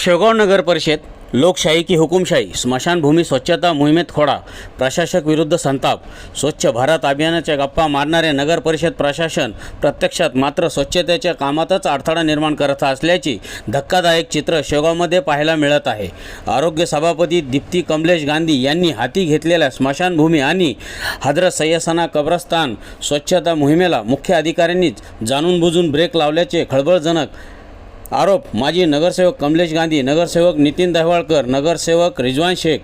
शेवगाव नगर परिषद लोकशाही की हुकुमशाही स्मशानभूमी स्वच्छता मोहिमेत खोडा प्रशासक विरुद्ध संताप स्वच्छ भारत अभियानाच्या गप्पा मारणारे नगर परिषद प्रशासन प्रत्यक्षात मात्र स्वच्छतेच्या कामातच अडथळा निर्माण करत असल्याची धक्कादायक चित्र शेवगावमध्ये पाहायला मिळत आहे। आरोग्य सभापती दीप्ती कमलेश गांधी यांनी हाती घेतलेल्या स्मशानभूमी आणि हजरत सय्यदना कब्रस्तान स्वच्छता मोहिमेला मुख्य अधिकाऱ्यांनीच जाणून-बुजून ब्रेक लावल्याचे खळबळजनक आरोप माजी नगरसेवक कमलेश गांधी, नगरसेवक नितीन दहवाळकर, नगरसेवक रिजवान शेख,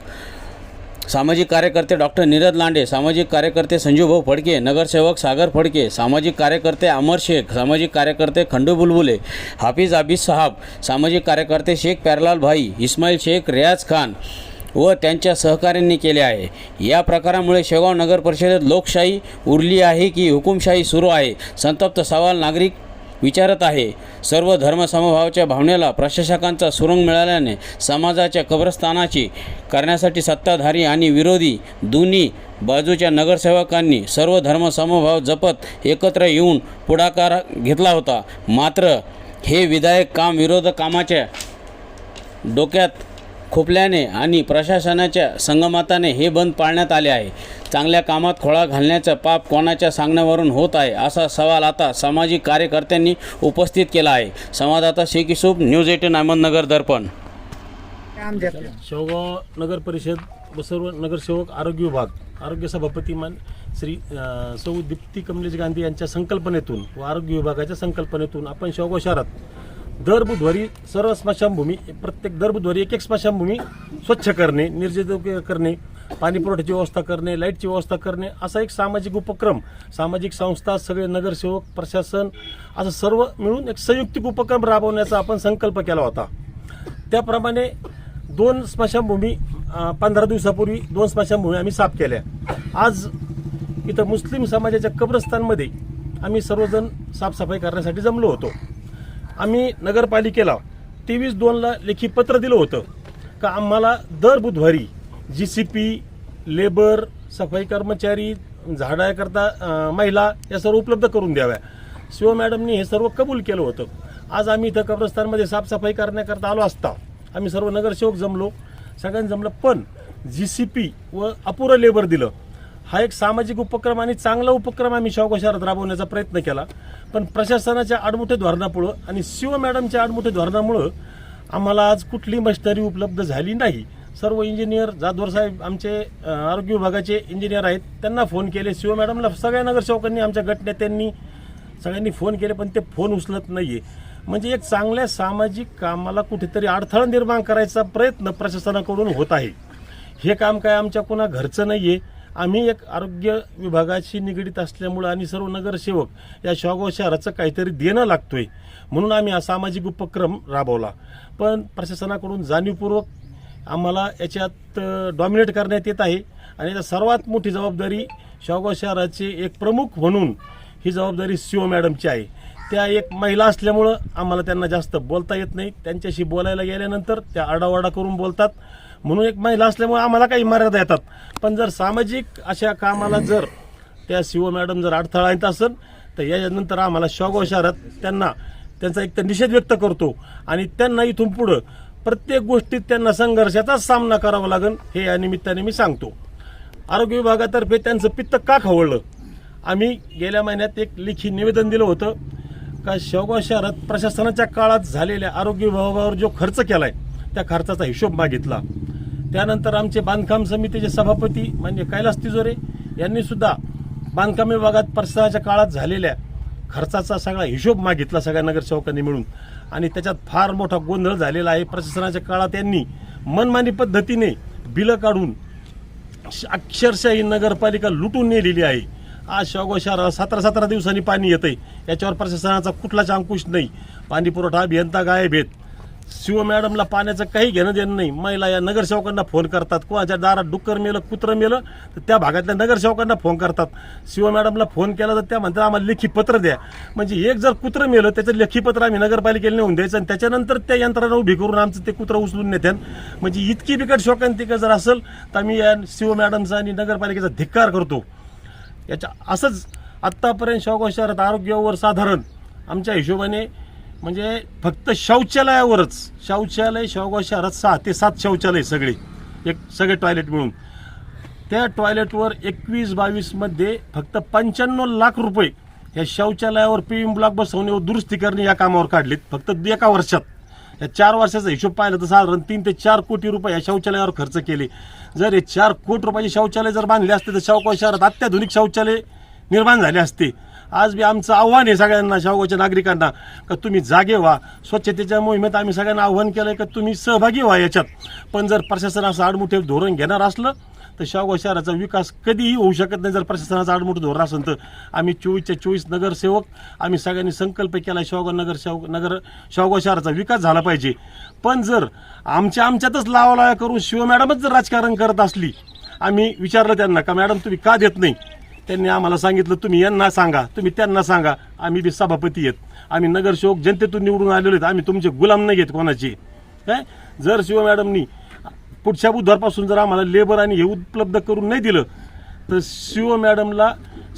सामाजिक कार्यकर्ते डॉक्टर नीरज लांडे, सामाजिक कार्यकर्ते संजूभाऊ फडके, नगरसेवक सागर फडके, सामाजिक कार्यकर्ते अमर शेख, सामाजिक कार्यकर्ते खंडू बुलबुले, हाफिज आबिद साहब, सामाजिक कार्यकर्ते शेख प्यारलाल भाई, इस्माईल शेख, रियाज खान व त्यांच्या सहकाऱ्यांनी केले आहे। या प्रकारामुळे शेवगाव नगर परिषदेत लोकशाही उरली आहे की हुकुमशाही सुरू आहे, संतप्त सवाल नागरिक विचारत आहे। सर्व धर्मसमभावाच्या भावनेला प्रशासकांचा सुरुंग मिळाल्याने समाजाच्या कब्रस्तानाची करण्यासाठी सत्ताधारी आणि विरोधी दोन्ही बाजूच्या नगरसेवकांनी सर्व धर्मसमभाव जपत एकत्र येऊन पुढाकार घेतला होता। मात्र हे विधायक काम विरोधकामाच्या डोक्यात खोपल्याने आणि प्रशासनाच्या संगमताने हे बंद पाळण्यात आले आहे। चांगल्या कामात खोळा घालण्याचा पाप कोणाच्या सांगण्यावरून होत आहे असा सवाल आता सामाजिक कार्यकर्त्यांनी उपस्थित केला आहे। संवाददाता शेख युसूफ, न्यूज 18 अहमदनगर दर्पण। शेवगाव नगर परिषद व सर्व नगरसेवक आरोग्य विभाग आरोग्य सभापती मान श्री सौ दीप्ती कमलेश गांधी यांच्या संकल्पनेतून व आरोग्य विभागाच्या संकल्पनेतून आपण शेवगाव शहरात दर बुधवारी सर्व स्मशानभूमी प्रत्येक दर बुधवारी एक स्मशानभूमी स्वच्छ करणे, निर्जंतुक करणे, पाणी पुरवठ्याची व्यवस्था करणे, लाईटची व्यवस्था करणे असा एक सामाजिक उपक्रम सामाजिक संस्था सगळे नगरसेवक प्रशासन असं सर्व मिळून एक संयुक्तिक उपक्रम राबवण्याचा आपण संकल्प केला होता। त्याप्रमाणे 2 स्मशानभूमी 15 दिवसापूर्वी 2 स्मशानभूमी आम्ही साफ केल्या। आज इथं मुस्लिम समाजाच्या कब्रस्तानमध्ये आम्ही सर्वजण साफसफाई करण्यासाठी जमलो होतो। आम्ही नगरपालिकेला 23/2 लेखी पत्र दिलं होतं का आम्हाला दर बुधवारी GCP, लेबर, सफाई कर्मचारी, झाडाकरता महिला या सर्व उपलब्ध करून द्याव्या। शिव मॅडमनी हे सर्व कबूल केलं होतं। आज आम्ही इथं कब्रस्तानमध्ये साफसफाई करण्याकरता आलो असता आम्ही सर्व नगरसेवक जमलो, सगळ्यांनी जमलं, पण GCP व अपुरं लेबर दिलं। हा एक सामाजिक उपक्रम आणि चांगला उपक्रम आम्ही शेवगाव शहरात राबवण्याचा प्रयत्न केला, पण प्रशासनाच्या आडमुठे धोरणामुळं आणि शिव मॅडमच्या आडमुठे धोरणामुळं आम्हाला आज कुठली मशिनरी उपलब्ध झाली नाही। सर्व इंजिनियर जाधवर साहेब आमचे आरोग्य विभागाचे इंजिनियर आहेत, त्यांना फोन केले, शिव मॅडमला सगळ्या नगरसेवकांनी आमच्या गटनेत्यांनी सगळ्यांनी फोन केले, पण ते फोन उचलत नाहीये। म्हणजे एक चांगल्या सामाजिक कामाला कुठेतरी अडथळा निर्माण करायचा प्रयत्न प्रशासनाकडून होत आहे। हे काम काय आमच्या कोणा घरचं नाहीये। आम्ही एक आरोग्य विभागाशी निगडीत असल्यामुळे आणि सर्व नगरसेवक या शेवगाव शहराचं काहीतरी देणं लागतोय म्हणून आम्ही हा सामाजिक उपक्रम राबवला, पण प्रशासनाकडून जाणीवपूर्वक आम्हाला याच्यात डॉमिनेट करण्यात येत आहे आणि याची सर्वात मोठी जबाबदारी शेवगाव शहराचे एक प्रमुख म्हणून ही जबाबदारी शिव मॅडमची आहे। त्या एक महिला असल्यामुळं आम्हाला त्यांना जास्त बोलता येत नाही, त्यांच्याशी बोलायला गेल्यानंतर त्या आडावाडा करून बोलतात, म्हणून एक महिला असल्यामुळे आम्हाला काही मर्यादा येतात। पण जर सामाजिक अशा कामाला जर त्या शिव मॅडम जर अडथळा येत असेल तर याच्यानंतर आम्हाला शेवगाव शहरात त्यांचा एक तर निषेध व्यक्त करतो आणि त्यांना इथून पुढं प्रत्येक गोष्टीत त्यांना संघर्षाचाच सामना करावा लागेल हे या निमित्ताने मी सांगतो। आरोग्य विभागातर्फे त्यांचं पित्त का खवळलं, आम्ही गेल्या महिन्यात एक लेखी निवेदन दिलं होतं का शेवगाव शहरात प्रशासनाच्या काळात झालेल्या आरोग्य विभागावर जो खर्च केलाय त्या खर्चाचा हिशोब मागितला। त्यानंतर आमचे बांधकाम समितीचे सभापती म्हणजे कैलास तिजोरे यांनी सुद्धा बांधकाम विभागात प्रशासनाच्या काळात झालेल्या खर्चाचा सगळा हिशोब मागितला सगळ्या नगरसेवकांनी मिळून, आणि त्याच्यात फार मोठा गोंधळ झालेला आहे। प्रशासनाच्या काळात त्यांनी मनमानी पद्धतीने बिलं काढून अक्षरशः ही नगरपालिका लुटून नेलेली आहे। आज शेवगाव शहराला 17 दिवसांनी पाणी येतंय, याच्यावर प्रशासनाचा कुठलाच अंकुश नाही। पाणी पुरवठा अभियंता गायब आहेत, शिव मॅडमला पाण्याचं काही घेणं देणं नाही। महिला या नगरसेवकांना फोन करतात, कोणाच्या दारात डुक्कर मेलं कुत्रं मेलं तर त्या भागातल्या नगरसेवकांना फोन करतात। शिव मॅडमला फोन केला तर त्या म्हणतात आम्हाला लेखी पत्र द्या। म्हणजे एक जर कुत्रं मेलं त्याचं लेखी पत्र आम्ही नगरपालिकेला नेऊन द्यायचं आणि त्याच्यानंतर त्या यंत्रणा उभी करून आमचं ते कुत्रं उचलून नेत्यान। म्हणजे इतकी बिकट शोकांतिका जर असेल तर आम्ही या शिव मॅडमचा आणि नगरपालिकेचा धिक्कार करतो। याच्या असंच आत्तापर्यंत शेवगाव शहरात आरोग्यावर साधारण आमच्या हिशोबाने म्हणजे फक्त शौचालय शेवगाव शहरात 6 ते 7 शौचालय सगळे टॉयलेट मिळून त्या टॉयलेटवर 21-22 मध्ये फक्त 95 लाख रुपये या शौचालयावर पीएम ब्लॉक बसवणे व दुरुस्ती करणे या कामावर काढलेत फक्त एका वर्षात. या 4 वर्षाचा हिशोब पाहिला तर साधारण 3 ते 4 कोटी रुपये या शौचालयावर खर्च केले. जर हे 4 कोटी रुपयाचे शौचालय जर बांधले असते तर शेवगाव शहरात अत्याधुनिक शौचालय निर्माण झाले असते. आज बी आमचं आव्हान आहे सगळ्यांना, शेवगावच्या नागरिकांना, का तुम्ही जागे व्हा. स्वच्छतेच्या मोहिमेत आम्ही सगळ्यांना आव्हान केलंय का तुम्ही सहभागी व्हा याच्यात. पण जर प्रशासन असं आडमुठे धोरण घेणार असलं तर शेवगाव शहराचा विकास कधीही होऊ शकत नाही. जर प्रशासनाचं आडमुठं धोरण असेल तर आम्ही 24च्या 24 नगरसेवक आम्ही सगळ्यांनी संकल्प केला शेवगाव शहराचा विकास झाला पाहिजे. पण जर आमच्यातच लावालाव्या करून शिव मॅडमच जर राजकारण करत असली, आम्ही विचारलं त्यांना का मॅडम तुम्ही का देत नाही. त्यांनी आम्हाला सांगितलं तुम्ही यांना सांगा, तुम्ही त्यांना सांगा. आम्ही बी सभापती आहेत, आम्ही नगरसेवक जनतेतून निवडून आलेलो आहेत, आम्ही तुमचे गुलाम नाही घेत कोणाचे. काय जर शिव मॅडमनी पुढच्या बुधवारपासून जर आम्हाला लेबर आणि हे उपलब्ध करून नाही दिलं तर शिव मॅडमला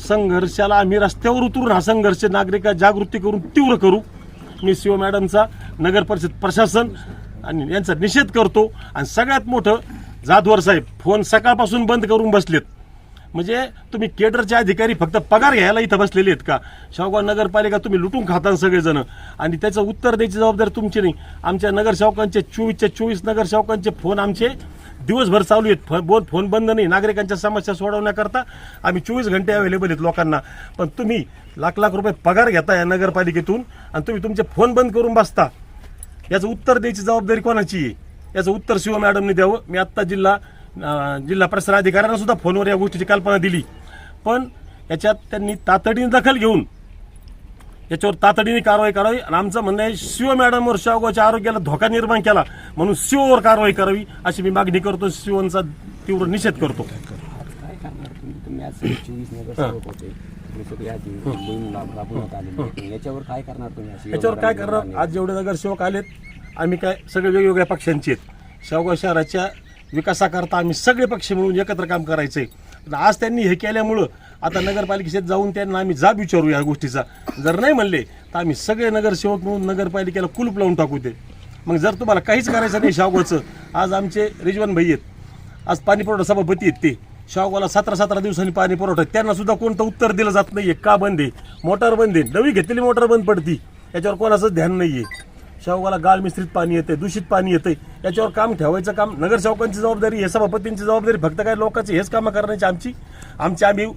संघर्षाला आम्ही रस्त्यावर उतरून हा संघर्ष नागरिक जागृती करून तीव्र करू. मी शिव मॅडमचा नगर परिषद प्रशासन आणि यांचा निषेध करतो. आणि सगळ्यात मोठं जाधवर साहेब फोन सकाळपासून बंद करून बसलेत. म्हणजे तुम्ही केडरचे अधिकारी फक्त पगार घ्यायला इथं बसलेले आहेत का. शेवगाव नगरपालिका तुम्ही लुटून खाता सगळेजण आणि त्याचं उत्तर द्यायची जबाबदारी तुमची नाही. आमच्या नगरसेवकांचे 24च्या 24 नगरसेवकांचे फोन आमचे दिवसभर चालू आहेत. फोन बंद नाही. नागरिकांच्या समस्या सोडवण्याकरता आम्ही 24 घंटे अवेलेबल आहेत लोकांना. पण तुम्ही लाख रुपये पगार घेता या नगरपालिकेतून आणि तुम्ही तुमचे फोन बंद करून बसता. याचं उत्तर द्यायची जबाबदारी कोणाची आहे. याचं उत्तर शिव मॅडमने द्यावं. मी आत्ता जिल्हा प्रसार अधिकाऱ्यांना सुद्धा फोनवर या गोष्टीची कल्पना दिली. पण याच्यात त्यांनी तातडीने दखल घेऊन याच्यावर तातडीने कारवाई करावी. आणि आमचं म्हणणं आहे शिव मॅडमवर शेवगावच्या आरोग्याला धोका निर्माण केला म्हणून शिववर कारवाई करावी अशी मी मागणी करतो. शिवचा तीव्र निषेध करतो. काय करणार तुम्ही आज 24 नगरसेवक होते, सगळे आधी मोहीम राबवण्यात आलेली, याच्यावर काय करणार तुम्ही. याच्यावर काय करणार. आज जेवढे नगरसेवक आलेत आम्ही काय सगळे वेगवेगळ्या पक्षांचे आहेत. शेवगाव शहराच्या विकासाकरता आम्ही सगळे पक्ष मिळून एकत्र काम करायचंय. आज त्यांनी हे केल्यामुळं आता नगरपालिकेत जाऊन त्यांना आम्ही जाब विचारू या गोष्टीचा. जर नाही म्हणले तर आम्ही सगळे नगरसेवक मिळून नगरपालिकेला कुलूप लावून टाकू ते. मग जर तुम्हाला काहीच करायचं नाही शेवगावचं, आज आमचे रिजवान भाई आहेत, आज पाणी पुरवठा सभापती आहेत, ते शेवगावला 17 दिवसांनी पाणी पुरवठा, त्यांना सुद्धा कोणतं उत्तर दिलं जात नाहीये. का बंद आहे. मोटार बंद आहे. नवी घेतलेली मोटार बंद पडती, याच्यावर कोणाचंच ध्यान नाहीये. शेवगावला गाळ मिश्रित पाणी येते, दूषित पाणी येते, याच्यावर काम ठेवायचं काम नगरसेवकांची जबाबदारी आहे. सभापतींची जबाबदारी फक्त काय लोकांची हेच कामं करण्याची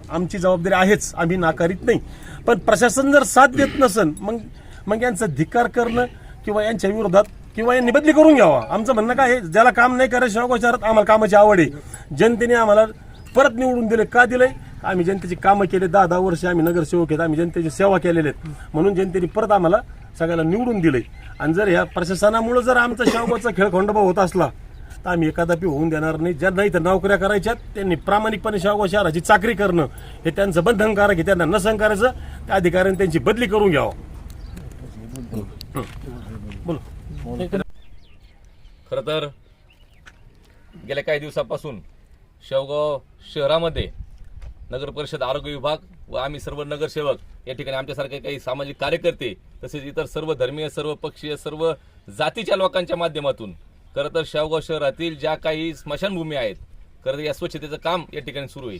आमची जबाबदारी आहेच, आम्ही नाकारीत नाही. पण प्रशासन जर साथ देत नसन मग यांचा धिक्कार करणं किंवा यांच्या विरोधात किंवा यांनी बदली करून घ्यावा. आमचं म्हणणं काय आहे, ज्याला काम नाही करायचं शेवगाव शहरात आम्हाला कामाची आवड आहे. जनतेने आम्हाला परत निवडून दिले. का दिलंय. आम्ही जनतेची कामं केले. 10 वर्ष आम्ही नगरसेवक आहेत, आम्ही जनतेची सेवा केलेल्या आहेत म्हणून जनतेने परत आम्हाला सगळ्याला निवडून दिलंय. आणि जर ह्या प्रशासनामुळे जर आमचा शेवगावचा खेळखंडोबा होत असला तर आम्ही एखादापी होऊन देणार नाही. ज्यांना इथं नोकऱ्या करायच्यात त्यांनी प्रामाणिकपणे शेवगाव शहराची चाकरी करणं हे त्यांचं बंधनकारक आहे. त्यांना नसन करायचं त्या अधिकाऱ्यांनी त्यांची बदली करून घ्यावं. बोला. खरं तर गेल्या काही दिवसापासून शेवगाव शहरामध्ये नगर परिषद आरोग्य विभाग व आम्ही सर्व नगरसेवक या ठिकाणी आमच्यासारखे काही सामाजिक कार्यकर्ते तसेच इतर सर्व धर्मीय, सर्व पक्षीय, सर्व जातीच्या लोकांच्या माध्यमातून खरं तर शेवगाव शहरातील ज्या काही स्मशानभूमी आहेत खरं तर या स्वच्छतेचं काम या ठिकाणी सुरू आहे.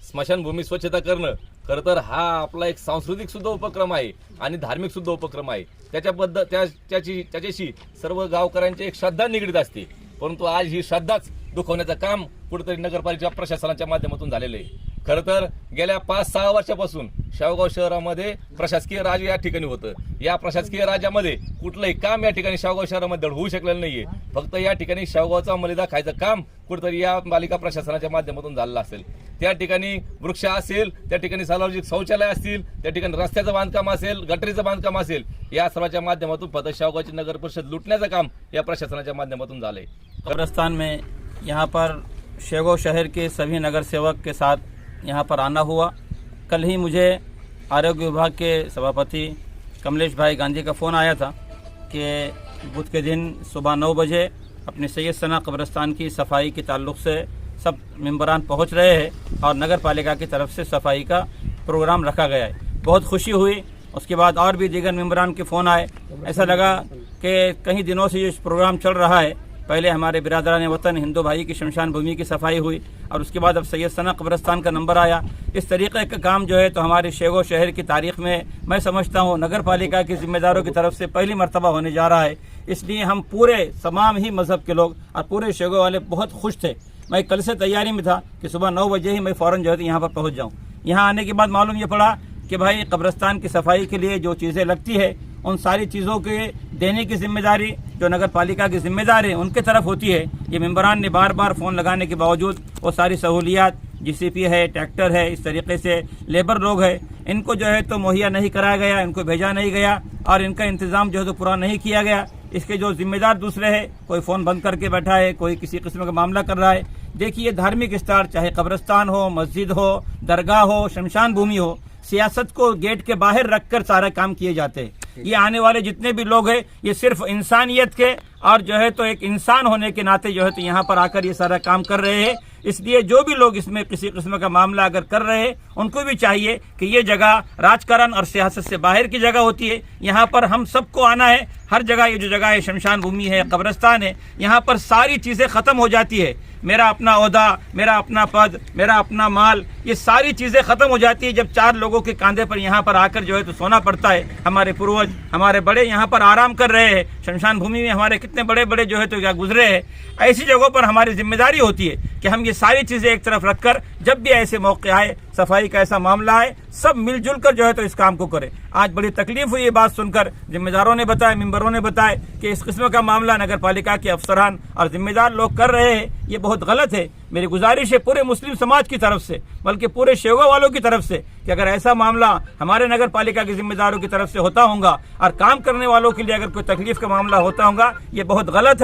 स्मशानभूमी स्वच्छता करणं खरं तर हा आपला एक सांस्कृतिक सुद्धा उपक्रम आहे आणि धार्मिक सुद्धा उपक्रम आहे. त्याच्याशी सर्व गावकऱ्यांची एक श्रद्धा निगडीत असते. परंतु आज ही श्रद्धाच दुखवण्याचं काम कुठेतरी नगरपालिका प्रशासनाच्या माध्यमातून झालेलं आहे. खरं तर गेल्या 5-6 वर्षापासून शेवगाव शहरामध्ये प्रशासकीय राज या ठिकाणी होतं. या प्रशासकीय राज्यामध्ये कुठलंही काम या ठिकाणी शेवगाव शहरामध्ये होऊ शकलेलं नाहीये. फक्त या ठिकाणी शेवगावचा मलिदा खायचं काम कुठेतरी या पालिका प्रशासनाच्या माध्यमातून झालेलं असेल. त्या ठिकाणी वृक्ष असेल, त्या ठिकाणी सार्वजनिक शौचालय असतील, त्या ठिकाणी रस्त्याचं बांधकाम असेल, गटरीचं बांधकाम असेल, या सर्वांच्या माध्यमातून फक्त शेवगावची नगर परिषद लुटण्याचं काम या प्रशासनाच्या माध्यमातून झालंय. कब्रिस्तान में यहाँ पर शेवगाव शहर के सभी नगर सेवक के साथ यहाँ पर आना हुआ। कल ही मुझे आरोग्य विभाग के सभापति कमलेश भाई गांधी का फ़ोन आया था कि बुध के दिन सुबह 9 बजे अपने सैयद सना कब्रिस्तान की सफाई के ताल्लुक़ से सब मेंबरान पहुँच रहे हैं और नगर पालिका की तरफ से सफाई का प्रोग्राम रखा गया है। बहुत खुशी हुई उसके बाद और भी दीगर मेंबरान के फ़ोन आए। ऐसा लगा कि कई दिनों से ये प्रोग्राम चल रहा है। पहले हमारे बिरादरान वतन हिंदू भाई की शमशान भूमि की सफाई हुई और उसके बाद अब सैयद सना कब्रस्तान का नंबर आया। इस तरीके का काम जो है तो हमारे शेगो शहर की तारीख में मैं समझता हूँ नगर पालिका के जिम्मेदारों की तरफ से पहली मरतबा होने जा रहा है। इसलिए हम पूरे तमाम ही मज़हब के लोग और पूरे शेगो वाले बहुत खुश थे। मैं कल से तैयारी में था कि सुबह 9 बजे ही मैं फ़ौरन जो है तो यहाँ पर पहुँच जाऊँ। यहाँ आने के बाद मालूम ये पड़ा कि भाई कब्रस्तान की सफाई के लिए जो चीज़ें लगती है उन सारी चीज़ों के देने की जिम्मेदारी जो नगर पालिका की जिम्मेदार है उनके तरफ होती है। ये मेंबरान ने बार बार फ़ोन लगाने के बावजूद वो सारी सहूलियात जीसीपी है, ट्रैक्टर है, इस तरीके से लेबर लोग है, इनको जो है तो मुहैया नहीं कराया गया, इनको भेजा नहीं गया और इनका इंतज़ाम जो है तो पूरा नहीं किया गया। इसके जो जिम्मेदार दूसरे हैं, कोई फ़ोन बंद करके बैठा है, कोई किसी किस्म का मामला कर रहा है। देखिए धार्मिक स्थल चाहे कब्रस्तान हो, मस्जिद हो, दरगाह हो, शमशान भूमि हो, सियासत को गेट के बाहर रखकर सारा काम किए जाते हैं। ये आने वाले जितने भी लोग हैं ये सिर्फ इंसानियत के और जो है तो एक इंसान होने के नाते जो है तो यहाँ पर आकर ये सारा काम कर रहे हैं। इसलिए जो भी लोग इसमें किसी किस्म का मामला अगर कर रहे हैं उनको भी चाहिए कि ये जगह राजकारण और सियासत से बाहर की जगह होती है। यहाँ पर हम सबको आना है। हर जगह ये जो जगह है शमशान भूमि है, कब्रस्तान है, यहाँ पर सारी चीज़ें ख़त्म हो जाती है। मेरा अपना ओहदा, मेरा अपना पद, मेरा अपना माल, ये सारी चीज़ें ख़त्म हो जाती है जब 4 लोगों के कंधे पर यहाँ पर आकर जो है तो सोना पड़ता है। हमारे पूर्वज, हमारे बड़े यहाँ पर आराम कर रहे हैं। शमशान भूमि में हमारे कितने बड़े बड़े जो है तो क्या गुजरे हैं। ऐसी जगहों पर हमारी जिम्मेदारी होती है कि हम ये सारी चीज़ें एक तरफ रखकर जब भी ऐसे मौके आए, सफाई का ऐसा मामला आए, सब मिलजुल कर जो है तो इस काम को करें। आज बड़ी तकलीफ हुई ये बात सुनकर, जिम्मेदारों ने बताया, मेंबरों ने बताया कि इस किस्म का मामला नगर पालिका के अफसरान और जिम्मेदार लोग कर रहे हैं, ये बहुत गलत है। मेरी गुजारिश है पूरे मुस्लिम समाज की तरफ से, बल्कि पूरे शेगो वालों की तरफ से कि अगर ऐसा मामला हमारे नगर पालिका के जिम्मेदारों की तरफ से होता होगा और काम करने वालों के लिए अगर कोई तकलीफ का मामला होता होगा, ये बहुत गलत है।